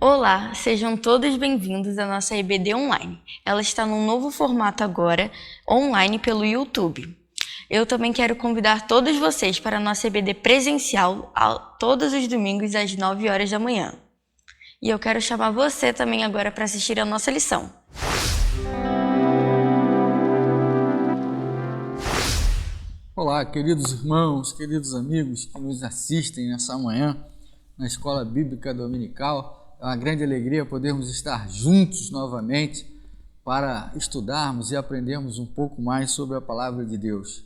Olá, sejam todos bem-vindos à nossa EBD Online. Ela está num novo formato agora, online pelo YouTube. Eu também quero convidar todos vocês para a nossa EBD presencial todos os domingos às 9 horas da manhã. E eu quero chamar você também agora para assistir a nossa lição. Olá, queridos irmãos, queridos amigos que nos assistem nessa manhã na Escola Bíblica Dominical. É uma grande alegria podermos estar juntos novamente para estudarmos e aprendermos um pouco mais sobre a Palavra de Deus.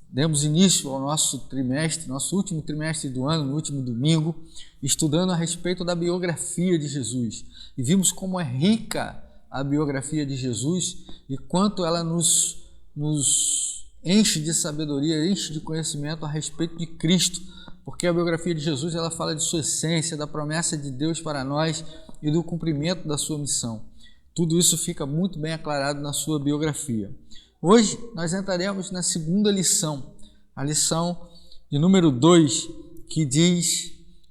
Demos início ao nosso último trimestre do ano, no último domingo, estudando a respeito da biografia de Jesus. E vimos como é rica a biografia de Jesus e quanto ela nos enche de sabedoria, enche de conhecimento a respeito de Cristo, porque a biografia de Jesus ela fala de sua essência, da promessa de Deus para nós e do cumprimento da sua missão. Tudo isso fica muito bem aclarado na sua biografia. Hoje nós entraremos na segunda lição, a lição de número 2,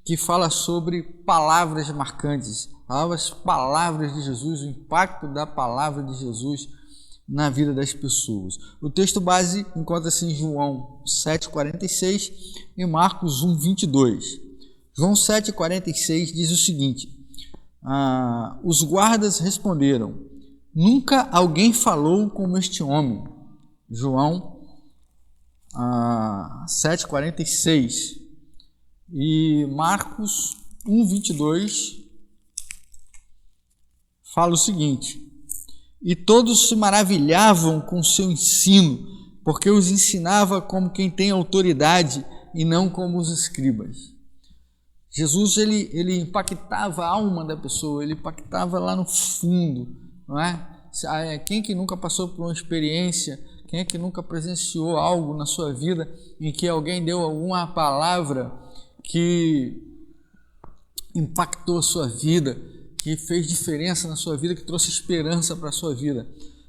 que fala sobre palavras marcantes, as palavras de Jesus, o impacto da palavra de Jesus na vida das pessoas. O texto base encontra-se em João 7,46 e Marcos 1,22. João 7,46 diz o seguinte: os guardas responderam: nunca alguém falou como este homem. João 7,46 e Marcos 1,22 fala o seguinte: e todos se maravilhavam com seu ensino, porque os ensinava como quem tem autoridade e não como os escribas. Jesus ele impactava a alma da pessoa, ele impactava lá no fundo, não é? Quem que nunca passou por uma experiência, quem é que nunca presenciou algo na sua vida em que alguém deu alguma palavra que impactou a sua vida, que fez diferença na sua vida, que trouxe esperança para a sua vida?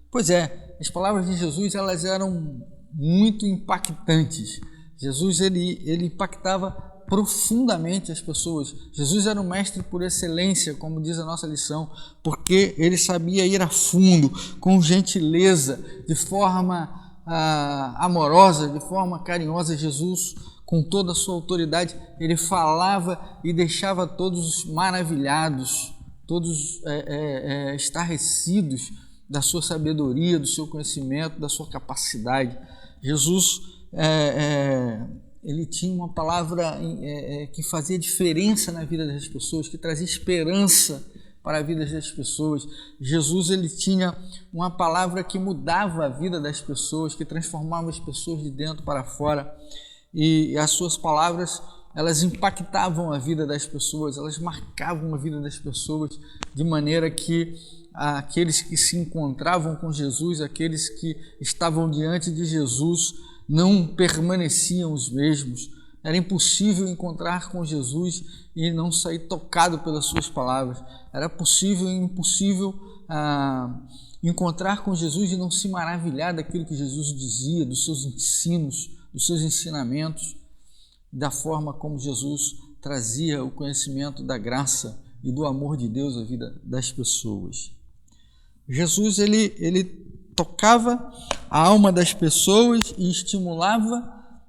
Pois é, as palavras de Jesus elas eram muito impactantes. Jesus ele impactava profundamente as pessoas. Jesus era um mestre por excelência, como diz a nossa lição, porque ele sabia ir a fundo, com gentileza, de forma amorosa, de forma carinhosa. Jesus, com toda a sua autoridade, ele falava e deixava todos maravilhados, todos estarrecidos da sua sabedoria, do seu conhecimento, da sua capacidade. Jesus ele tinha uma palavra que fazia diferença na vida das pessoas, que trazia esperança para a vida das pessoas. Jesus ele tinha uma palavra que mudava a vida das pessoas, que transformava as pessoas de dentro para fora, e as suas palavras elas impactavam a vida das pessoas, elas marcavam a vida das pessoas, de maneira que aqueles que se encontravam com Jesus, aqueles que estavam diante de Jesus, não permaneciam os mesmos. Era impossível encontrar com Jesus e não sair tocado pelas suas palavras. Era impossível encontrar com Jesus e não se maravilhar daquilo que Jesus dizia, dos seus ensinos, dos seus ensinamentos, da forma como Jesus trazia o conhecimento da graça e do amor de Deus à vida das pessoas. Jesus ele tocava a alma das pessoas e estimulava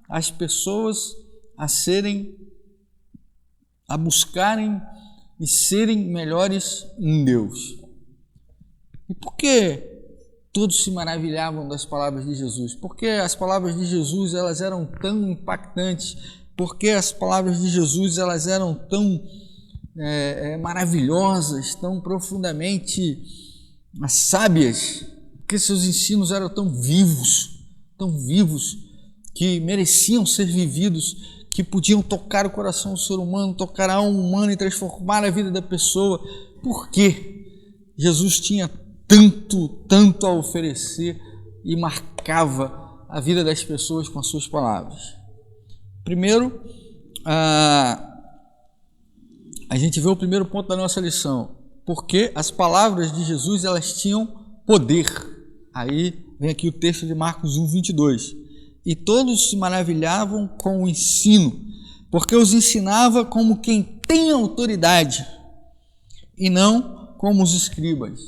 as pessoas a buscarem e serem melhores em Deus. E por que todos se maravilhavam das palavras de Jesus? Porque as palavras de Jesus elas eram tão impactantes, porque as palavras de Jesus elas eram tão maravilhosas, tão profundamente sábias, porque seus ensinos eram tão vivos, que mereciam ser vividos, que podiam tocar o coração do ser humano, tocar a alma humana e transformar a vida da pessoa. Por quê? Jesus tinha tanto a oferecer e marcava a vida das pessoas com as suas palavras. Primeiro, a gente vê o primeiro ponto da nossa lição, porque as palavras de Jesus elas tinham poder. Aí vem aqui o texto de Marcos 1,22. E todos se maravilhavam com o ensino, porque os ensinava como quem tem autoridade e não como os escribas.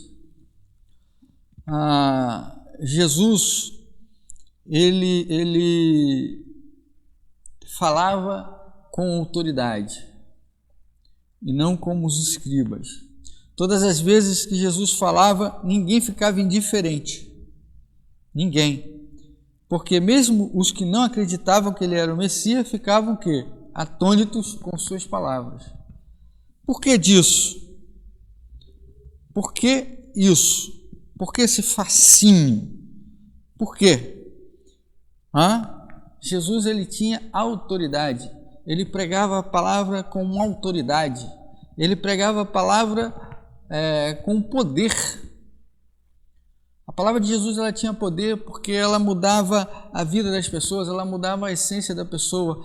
Jesus, ele falava com autoridade e não como os escribas. Todas as vezes que Jesus falava, ninguém ficava indiferente. Ninguém. Porque mesmo os que não acreditavam que ele era o Messias ficavam o quê? Atônitos com suas palavras. Por que disso? Por que isso? Por que esse fascínio? Por quê? Jesus, ele tinha autoridade. Ele pregava a palavra com autoridade. Ele pregava a palavra com poder. A palavra de Jesus, ela tinha poder porque ela mudava a vida das pessoas, ela mudava a essência da pessoa.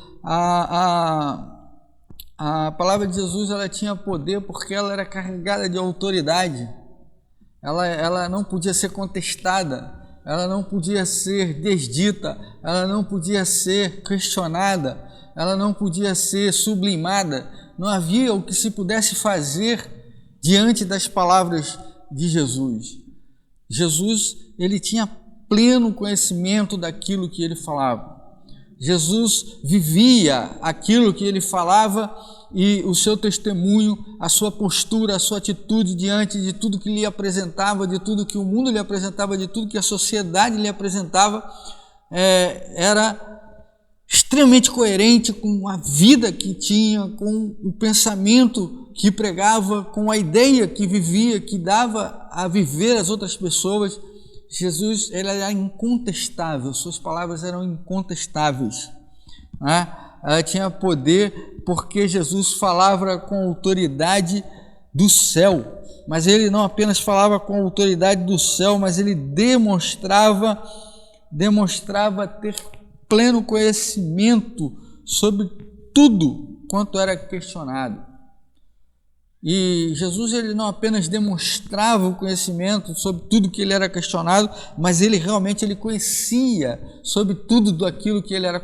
A palavra de Jesus, ela tinha poder porque ela era carregada de autoridade. Ela não podia ser contestada, ela não podia ser desdita, ela não podia ser questionada, ela não podia ser sublimada. Não havia o que se pudesse fazer diante das palavras de Jesus. Jesus, ele tinha pleno conhecimento daquilo que ele falava. Jesus vivia aquilo que ele falava e o seu testemunho, a sua postura, a sua atitude diante de tudo que lhe apresentava, de tudo que o mundo lhe apresentava, de tudo que a sociedade lhe apresentava, era extremamente coerente com a vida que tinha, com o pensamento que pregava, com a ideia que vivia, que dava a viver as outras pessoas. Jesus, ele era incontestável, suas palavras eram incontestáveis, Ela tinha poder porque Jesus falava com autoridade do céu, mas ele não apenas falava com autoridade do céu, mas ele demonstrava ter pleno conhecimento sobre tudo quanto era questionado. E Jesus, ele não apenas demonstrava o conhecimento sobre tudo que ele era questionado, mas ele realmente conhecia sobre tudo aquilo que ele era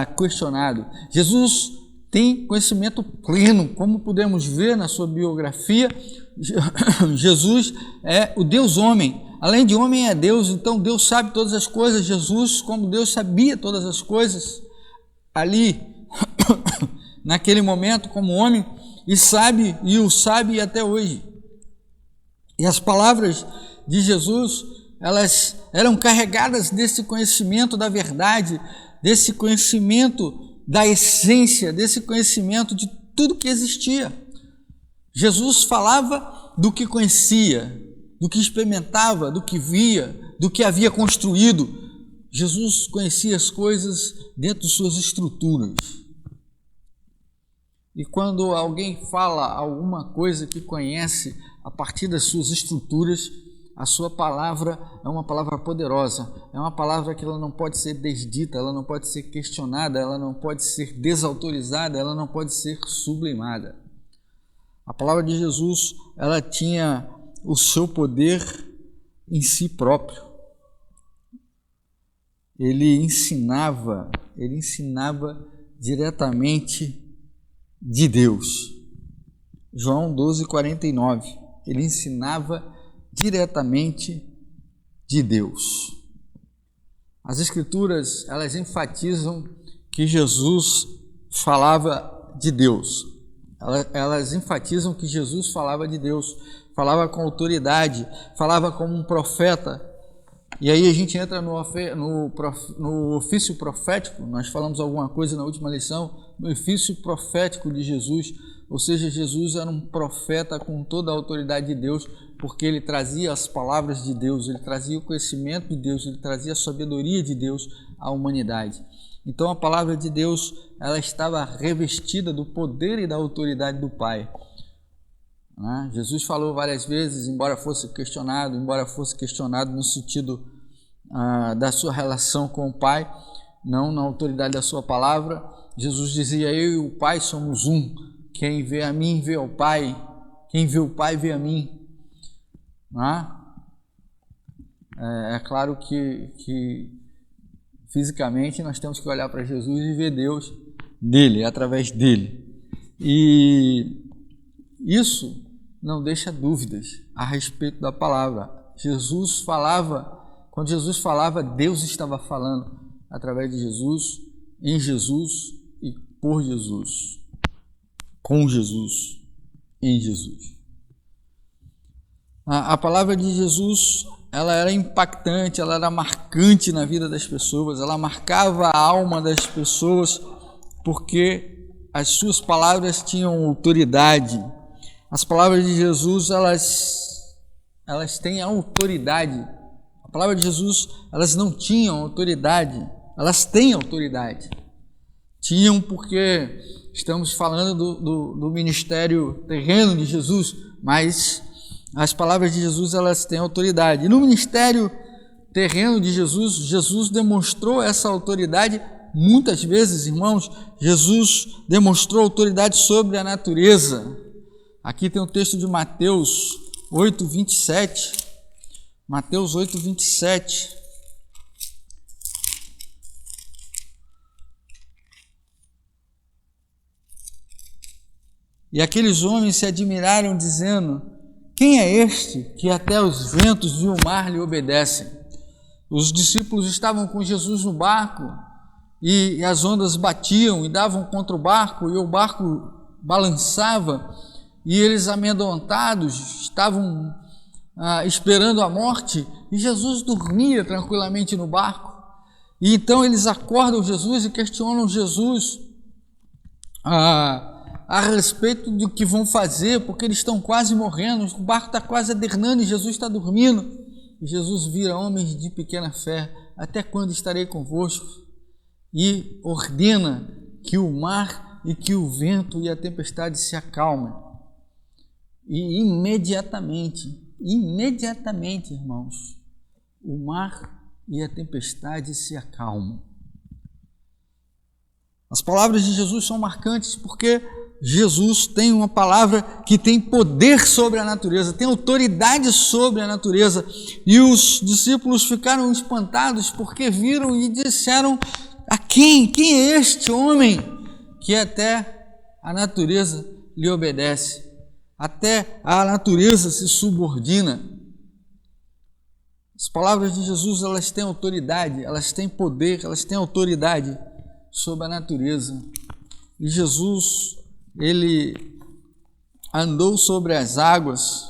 questionado. Jesus tem conhecimento pleno, como podemos ver na sua biografia. Jesus é o Deus homem. Além de homem, é Deus, então Deus sabe todas as coisas. Jesus, como Deus, sabia todas as coisas ali, naquele momento, como homem, e o sabe até hoje. E as palavras de Jesus, elas eram carregadas desse conhecimento da verdade, desse conhecimento da essência, desse conhecimento de tudo que existia. Jesus falava do que conhecia, do que experimentava, do que via, do que havia construído. Jesus conhecia as coisas dentro de suas estruturas. E quando alguém fala alguma coisa que conhece a partir das suas estruturas, a sua palavra é uma palavra poderosa, é uma palavra que ela não pode ser desdita, ela não pode ser questionada, ela não pode ser desautorizada, ela não pode ser sublimada. A palavra de Jesus, ela tinha o seu poder em si próprio. Ele ensinava diretamente de Deus. João 12:49. Ele ensinava diretamente de Deus. As Escrituras, elas enfatizam que Jesus falava de Deus. Elas enfatizam que Jesus falava de Deus, falava com autoridade, falava como um profeta. E aí a gente entra no ofício profético. Nós falamos alguma coisa na última lição, no ofício profético de Jesus, ou seja, Jesus era um profeta com toda a autoridade de Deus, porque ele trazia as palavras de Deus, ele trazia o conhecimento de Deus, ele trazia a sabedoria de Deus à humanidade. Então a palavra de Deus, ela estava revestida do poder e da autoridade do Pai. Jesus falou várias vezes, embora fosse questionado no sentido da sua relação com o Pai, não na autoridade da sua palavra. Jesus dizia: eu e o Pai somos um, quem vê a mim vê o Pai, quem vê o Pai vê a mim. É claro que fisicamente nós temos que olhar para Jesus e ver Deus nele, através dele. E Isso não deixa dúvidas a respeito da palavra. Quando Jesus falava, Deus estava falando através de Jesus, em Jesus e por Jesus, com Jesus, em Jesus. A palavra de Jesus, ela era impactante, ela era marcante na vida das pessoas, ela marcava a alma das pessoas, porque as suas palavras tinham autoridade. As palavras de Jesus, elas têm autoridade. A palavra de Jesus, elas não tinham autoridade, elas têm autoridade. Tinham porque estamos falando do ministério terreno de Jesus, mas as palavras de Jesus, elas têm autoridade. E no ministério terreno de Jesus, Jesus demonstrou essa autoridade muitas vezes, irmãos. Jesus demonstrou autoridade sobre a natureza. Aqui tem o texto de Mateus 8, 27. Mateus 8, 27. E aqueles homens se admiraram, dizendo: quem é este que até os ventos e o mar lhe obedecem? Os discípulos estavam com Jesus no barco e as ondas batiam e davam contra o barco e o barco balançava e eles, amedrontados, estavam esperando a morte, e Jesus dormia tranquilamente no barco. E então eles acordam Jesus e questionam Jesus a respeito do que vão fazer, porque eles estão quase morrendo, o barco está quase adernando e Jesus está dormindo. E Jesus vira: homens de pequena fé, até quando estarei convosco? E ordena que o mar e que o vento e a tempestade se acalmem. E imediatamente, irmãos, o mar e a tempestade se acalmam. As palavras de Jesus são marcantes porque Jesus tem uma palavra que tem poder sobre a natureza, tem autoridade sobre a natureza. E os discípulos ficaram espantados porque viram e disseram: a quem é este homem que até a natureza lhe obedece? Até a natureza se subordina. As palavras de Jesus, elas têm autoridade, elas têm poder, elas têm autoridade sobre a natureza. E Jesus, ele andou sobre as águas.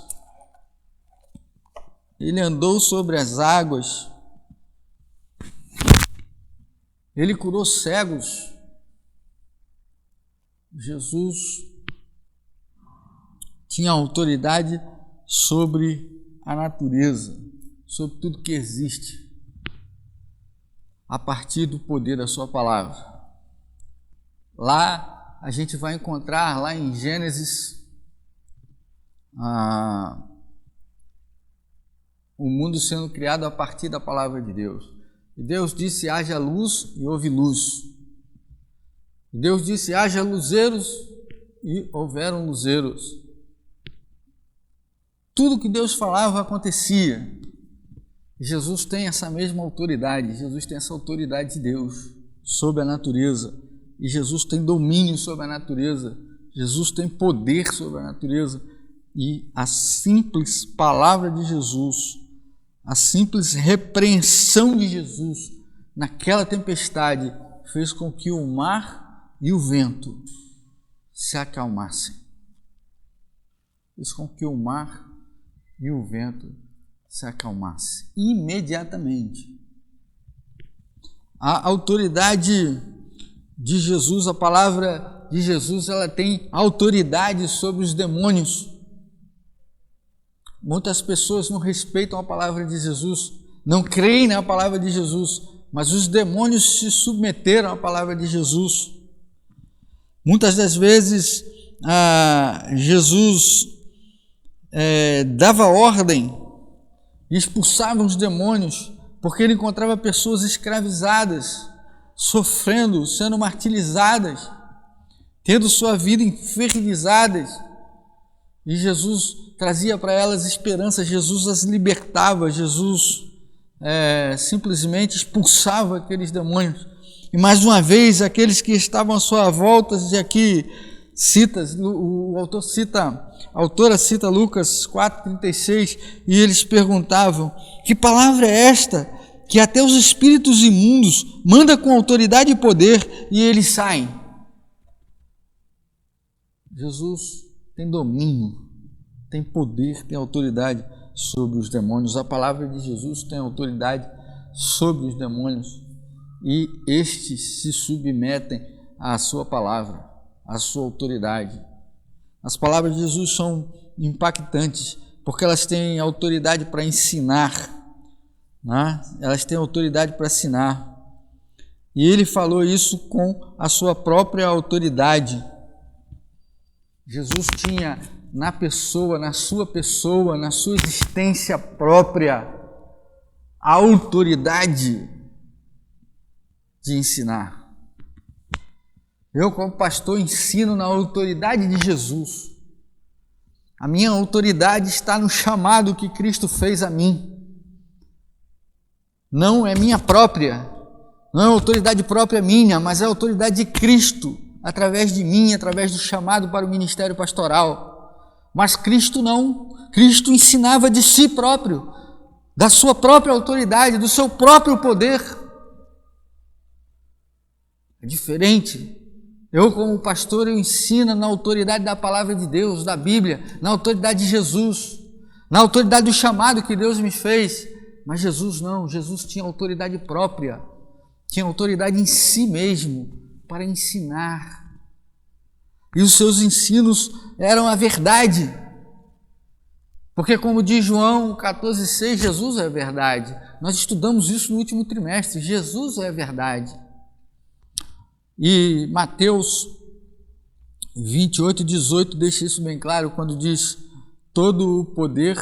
Ele andou sobre as águas. Ele curou cegos. Jesus tinha autoridade sobre a natureza, sobre tudo que existe, a partir do poder da sua palavra. Lá a gente vai encontrar, lá em Gênesis, o mundo sendo criado a partir da palavra de Deus. E Deus disse: haja luz, e houve luz. E Deus disse: haja luzeiros, e houveram luzeiros. Tudo que Deus falava acontecia. Jesus tem essa mesma autoridade. Jesus tem essa autoridade de Deus sobre a natureza. E Jesus tem domínio sobre a natureza. Jesus tem poder sobre a natureza. E a simples palavra de Jesus, a simples repreensão de Jesus naquela tempestade, fez com que o mar e o vento se acalmassem. Fez com que o mar e o vento se acalmasse imediatamente. A autoridade de Jesus, a palavra de Jesus, ela tem autoridade sobre os demônios. Muitas pessoas não respeitam a palavra de Jesus, não creem na palavra de Jesus, mas os demônios se submeteram à palavra de Jesus. Muitas das vezes Jesus dava ordem e expulsava os demônios, porque ele encontrava pessoas escravizadas, sofrendo, sendo martirizadas, tendo sua vida infernizadas, e Jesus trazia para elas esperança, Jesus as libertava, Jesus simplesmente expulsava aqueles demônios. E mais uma vez, aqueles que estavam à sua volta diziam: aqui A autora cita Lucas 4,36, e eles perguntavam: que palavra é esta que até os espíritos imundos manda com autoridade e poder e eles saem? Jesus tem domínio, tem poder, tem autoridade sobre os demônios. A palavra de Jesus tem autoridade sobre os demônios e estes se submetem à sua palavra, à sua autoridade. As palavras de Jesus são impactantes porque elas têm autoridade para ensinar, né? Elas têm autoridade para ensinar. E ele falou isso com a sua própria autoridade. Jesus tinha na pessoa, na sua existência própria, a autoridade de ensinar. Eu, como pastor, ensino na autoridade de Jesus. A minha autoridade está no chamado que Cristo fez a mim. Não é minha própria, não é autoridade própria minha, mas é a autoridade de Cristo, através de mim, através do chamado para o ministério pastoral. Mas Cristo não. Cristo ensinava de si próprio, da sua própria autoridade, do seu próprio poder. É diferente. Eu, como pastor, eu ensino na autoridade da palavra de Deus, da Bíblia, na autoridade de Jesus, na autoridade do chamado que Deus me fez. Mas Jesus não, Jesus tinha autoridade própria, tinha autoridade em si mesmo para ensinar. E os seus ensinos eram a verdade. Porque, como diz João 14,6, Jesus é a verdade. Nós estudamos isso no último trimestre. Jesus é a verdade. E Mateus 28,18 deixa isso bem claro quando diz: todo o poder,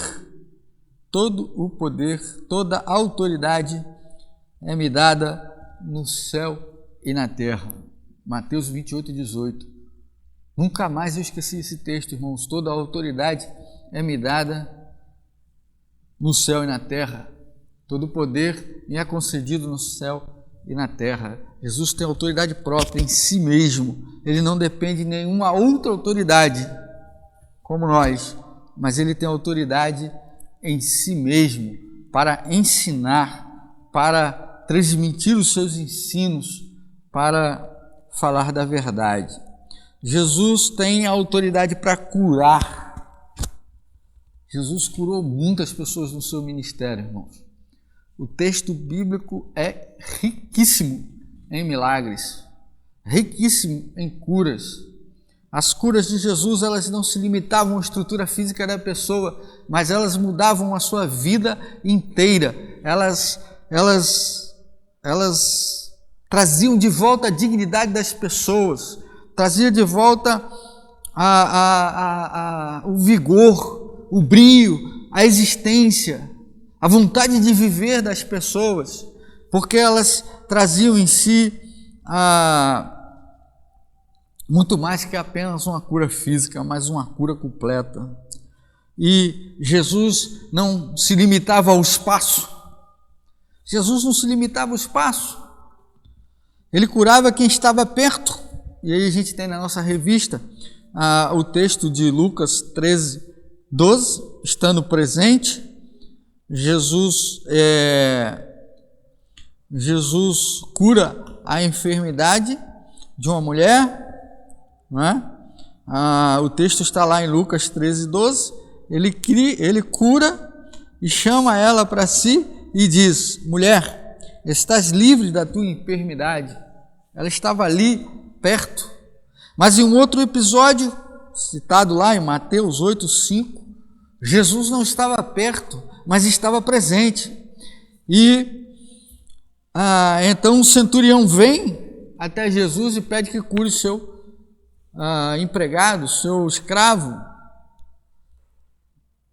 toda a autoridade é me dada no céu e na terra. Mateus 28,18. Nunca mais eu esqueci esse texto, irmãos. Toda a autoridade é me dada no céu e na terra. Todo o poder me é concedido no céu e na terra. Jesus tem autoridade própria em si mesmo. Ele não depende de nenhuma outra autoridade como nós, mas ele tem autoridade em si mesmo para ensinar, para transmitir os seus ensinos, para falar da verdade. Jesus tem autoridade para curar. Jesus curou muitas pessoas no seu ministério, irmãos. O texto bíblico é riquíssimo em milagres, riquíssimo em curas. As curas de Jesus, elas não se limitavam à estrutura física da pessoa, mas elas mudavam a sua vida inteira. Elas traziam de volta a dignidade das pessoas, traziam de volta o vigor, o brio, a existência, a vontade de viver das pessoas, porque elas traziam em si muito mais que apenas uma cura física, mas uma cura completa. E Jesus não se limitava ao espaço. Jesus não se limitava ao espaço. Ele curava quem estava perto. E aí a gente tem na nossa revista o texto de Lucas 13:12, estando presente, Jesus cura a enfermidade de uma mulher, não é? O texto está lá em Lucas 13:12. Ele cura e chama ela para si e diz: mulher, estás livre da tua enfermidade. Ela estava ali perto. Mas em um outro episódio, citado lá em Mateus 8:5, Jesus não estava perto, mas estava presente. E então o centurião vem até Jesus e pede que cure o seu empregado, seu escravo.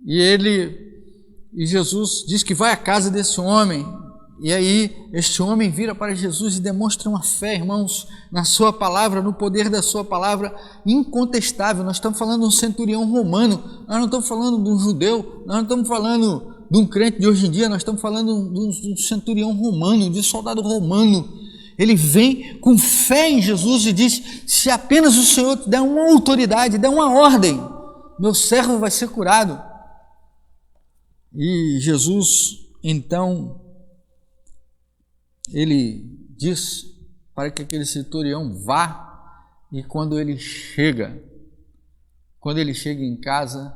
E Jesus diz que vai à casa desse homem. E aí este homem vira para Jesus e demonstra uma fé, irmãos, na sua palavra, no poder da sua palavra incontestável. Nós estamos falando de um centurião romano, nós não estamos falando de um judeu, nós não estamos falando de um crente de hoje em dia, nós estamos falando de um centurião romano, de um soldado romano. ele vem com fé em Jesus e diz: se apenas o Senhor te der uma autoridade, der uma ordem, meu servo vai ser curado. E Jesus, então, ele diz para que aquele centurião vá, e quando ele chega em casa,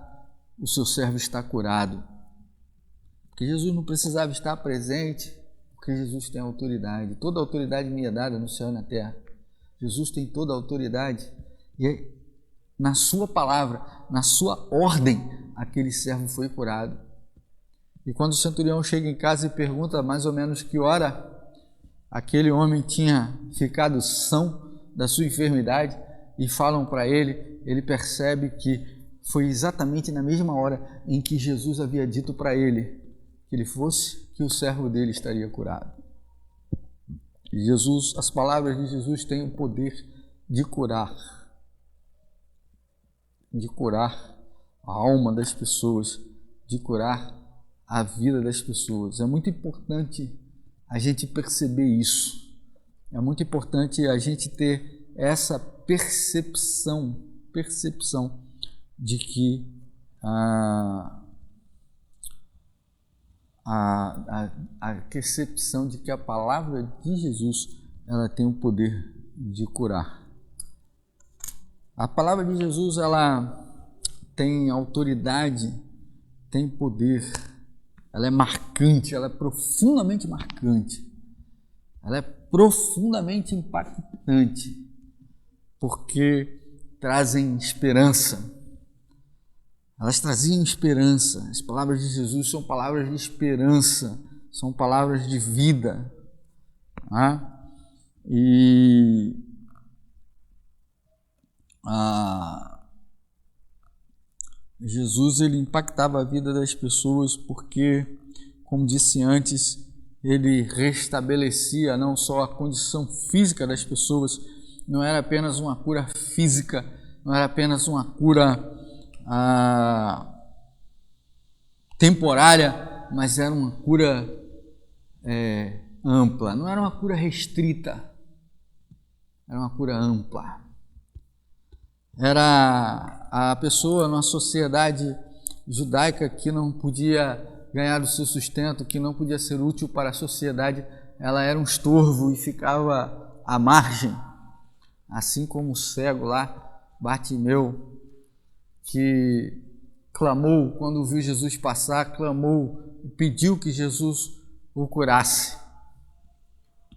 o seu servo está curado. Porque Jesus não precisava estar presente, porque Jesus tem autoridade. Toda a autoridade me é dada no céu e na terra. Jesus tem toda a autoridade, e na sua palavra, na sua ordem, aquele servo foi curado. E quando o centurião chega em casa e pergunta mais ou menos que hora aquele homem tinha ficado são da sua enfermidade, e falam para ele, ele percebe que foi exatamente na mesma hora em que Jesus havia dito para ele que ele fosse, que o servo dele estaria curado. E Jesus, as palavras de Jesus têm o poder de curar a alma das pessoas, de curar a vida das pessoas. É muito importante a gente perceber isso. É muito importante a gente ter essa percepção de que a percepção de que a palavra de Jesus, ela tem o poder de curar. A palavra de Jesus, ela tem autoridade, tem poder, ela é marcante, ela é profundamente marcante, ela é profundamente impactante, porque trazem esperança. Elas traziam esperança. As palavras de Jesus são palavras de esperança, são palavras de vida. E Jesus, ele impactava a vida das pessoas porque, como disse antes, ele restabelecia não só a condição física das pessoas, não era apenas uma cura física, não era apenas uma cura temporária, mas era uma cura ampla, não era uma cura restrita, era uma cura ampla. Era a pessoa numa sociedade judaica que não podia ganhar o seu sustento, que não podia ser útil para a sociedade, ela era um estorvo e ficava à margem, assim como o cego lá, Bartimeu, que clamou quando viu Jesus passar, clamou e pediu que Jesus o curasse.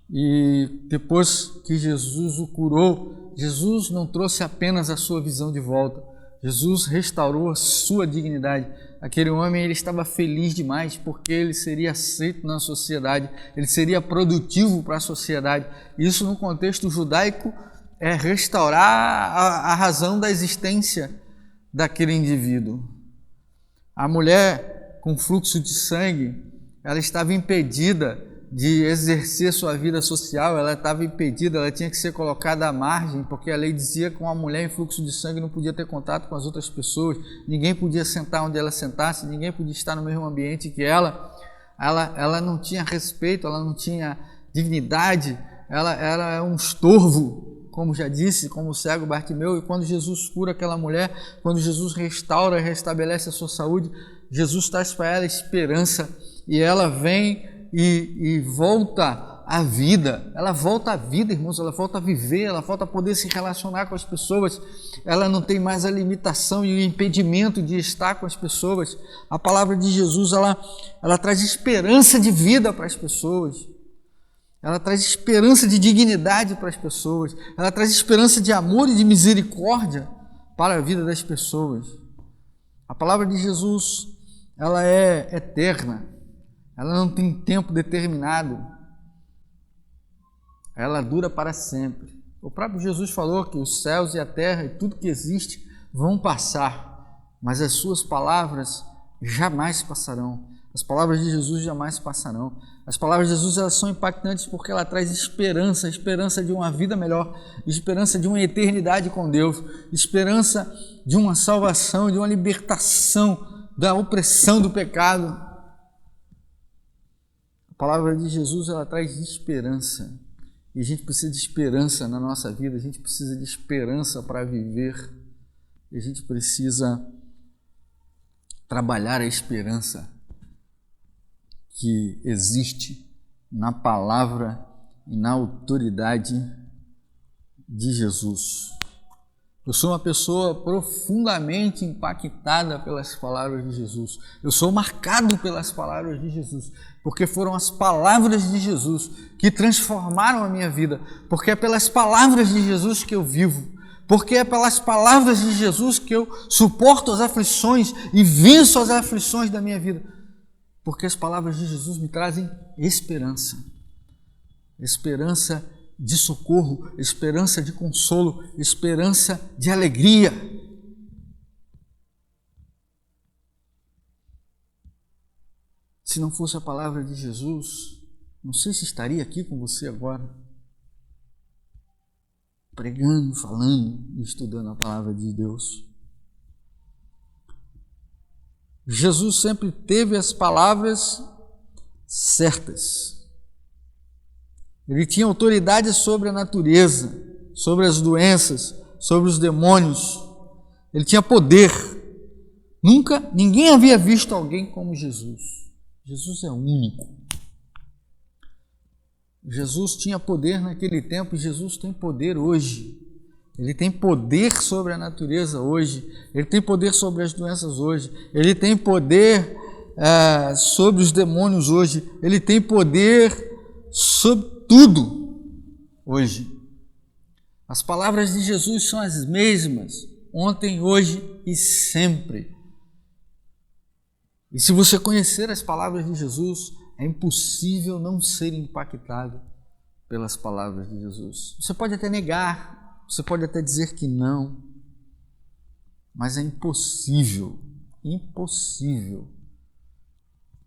E depois que Jesus o curou, Jesus não trouxe apenas a sua visão de volta, Jesus restaurou a sua dignidade. Aquele homem, ele estava feliz demais porque ele seria aceito na sociedade, ele seria produtivo para a sociedade. Isso, no contexto judaico, é restaurar a razão da existência daquele indivíduo. A mulher com fluxo de sangue, ela estava impedida de exercer sua vida social, ela estava impedida, ela tinha que ser colocada à margem, porque a lei dizia que uma mulher em fluxo de sangue não podia ter contato com as outras pessoas, ninguém podia sentar onde ela sentasse, ninguém podia estar no mesmo ambiente que ela não tinha respeito, ela não tinha dignidade, ela era um estorvo, como já disse, como o cego Bartimeu. E quando Jesus cura aquela mulher, quando Jesus restaura e restabelece a sua saúde, Jesus traz para ela esperança, e ela vem e volta à vida, ela volta à vida, irmãos, ela volta a viver, ela volta a poder se relacionar com as pessoas, ela não tem mais a limitação e o impedimento de estar com as pessoas. A palavra de Jesus, ela traz esperança de vida para as pessoas, ela traz esperança de dignidade para as pessoas, ela traz esperança de amor e de misericórdia para a vida das pessoas. A palavra de Jesus, ela é eterna, ela não tem tempo determinado, ela dura para sempre. O próprio Jesus falou que os céus e a terra e tudo que existe vão passar, mas as suas palavras jamais passarão. As palavras de Jesus jamais passarão. As palavras de Jesus, elas são impactantes porque ela traz esperança, esperança de uma vida melhor, esperança de uma eternidade com Deus, esperança de uma salvação, de uma libertação da opressão do pecado. A palavra de Jesus, ela traz esperança. E a gente precisa de esperança na nossa vida, a gente precisa de esperança para viver. E a gente precisa trabalhar a esperança que existe na palavra e na autoridade de Jesus. Eu sou uma pessoa profundamente impactada pelas palavras de Jesus. Eu sou marcado pelas palavras de Jesus, porque foram as palavras de Jesus que transformaram a minha vida, porque é pelas palavras de Jesus que eu vivo, porque é pelas palavras de Jesus que eu suporto as aflições e venço as aflições da minha vida, porque as palavras de Jesus me trazem esperança. Esperança de socorro, esperança de consolo, esperança de alegria. Se não fosse a palavra de Jesus, não sei se estaria aqui com você agora, pregando, falando e estudando a palavra de Deus. Jesus sempre teve as palavras certas. Ele tinha autoridade sobre a natureza, sobre as doenças, sobre os demônios. Ele tinha poder. Ninguém havia visto alguém como Jesus. Jesus é único. Jesus tinha poder naquele tempo e Jesus tem poder hoje. Ele tem poder sobre a natureza hoje. Ele tem poder sobre as doenças hoje. Ele tem poder sobre os demônios hoje. Ele tem poder sobre tudo hoje. As palavras de Jesus são as mesmas, ontem, hoje e sempre. E se você conhecer as palavras de Jesus, é impossível não ser impactado pelas palavras de Jesus. Você pode até negar, você pode até dizer que não, mas é impossível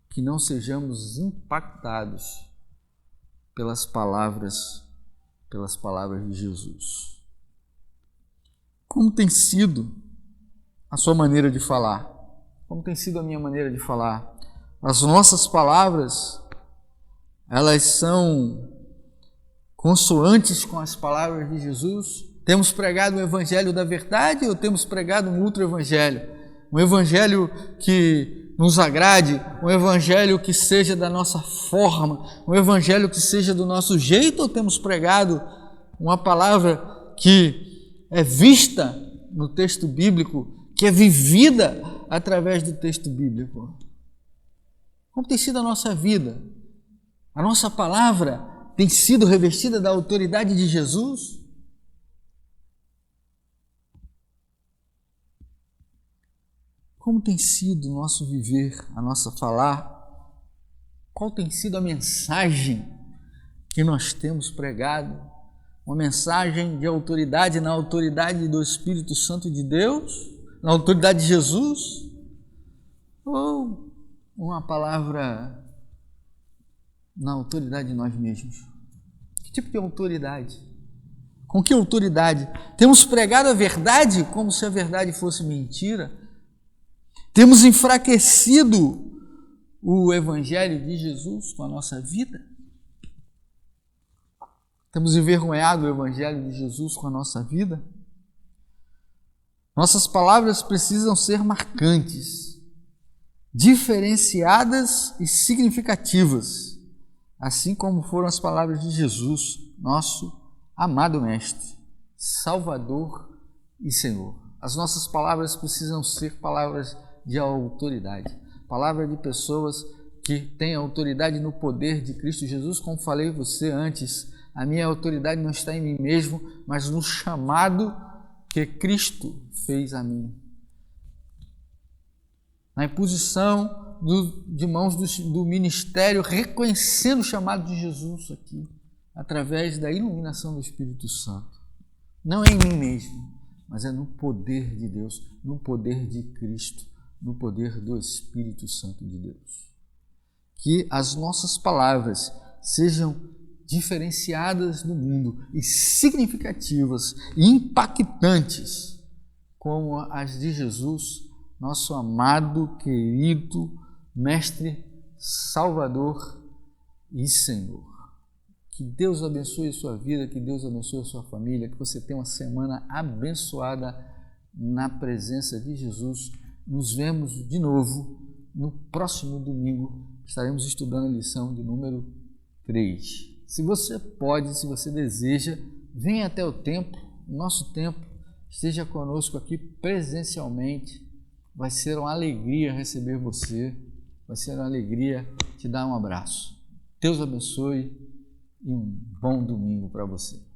que não sejamos impactados pelas palavras de Jesus. Como tem sido a sua maneira de falar? Como tem sido a minha maneira de falar? As nossas palavras, elas são consoantes com as palavras de Jesus? Temos pregado o evangelho da verdade ou temos pregado um outro evangelho? Um evangelho que nos agrade, um evangelho que seja da nossa forma, um evangelho que seja do nosso jeito, ou temos pregado uma palavra que é vista no texto bíblico, que é vivida através do texto bíblico? Como tem sido a nossa vida? A nossa palavra tem sido revestida da autoridade de Jesus? Como tem sido o nosso viver, a nossa falar? Qual tem sido a mensagem que nós temos pregado? Uma mensagem de autoridade, na autoridade do Espírito Santo de Deus? Na autoridade de Jesus? Ou uma palavra na autoridade de nós mesmos? Que tipo de autoridade? Com que autoridade? Temos pregado a verdade como se a verdade fosse mentira? Temos enfraquecido o Evangelho de Jesus com a nossa vida? Temos envergonhado o Evangelho de Jesus com a nossa vida? Nossas palavras precisam ser marcantes, diferenciadas e significativas, assim como foram as palavras de Jesus, nosso amado Mestre, Salvador e Senhor. As nossas palavras precisam ser palavras de autoridade, palavra de pessoas que têm autoridade no poder de Cristo Jesus. Como falei a você antes, a minha autoridade não está em mim mesmo, mas no chamado que Cristo fez a mim. Na imposição de mãos do ministério, reconhecendo o chamado de Jesus aqui, através da iluminação do Espírito Santo. Não é em mim mesmo, mas é no poder de Deus, no poder de Cristo, no poder do Espírito Santo de Deus. Que as nossas palavras sejam diferenciadas no mundo e significativas e impactantes como as de Jesus, nosso amado, querido Mestre, Salvador e Senhor. Que Deus abençoe a sua vida, que Deus abençoe a sua família, que você tenha uma semana abençoada na presença de Jesus. Nos vemos de novo no próximo domingo. Estaremos estudando a lição de número 3. Se você pode, se você deseja, venha até o templo, nosso templo, esteja conosco aqui presencialmente. Vai ser uma alegria receber você, vai ser uma alegria te dar um abraço. Deus abençoe e um bom domingo para você.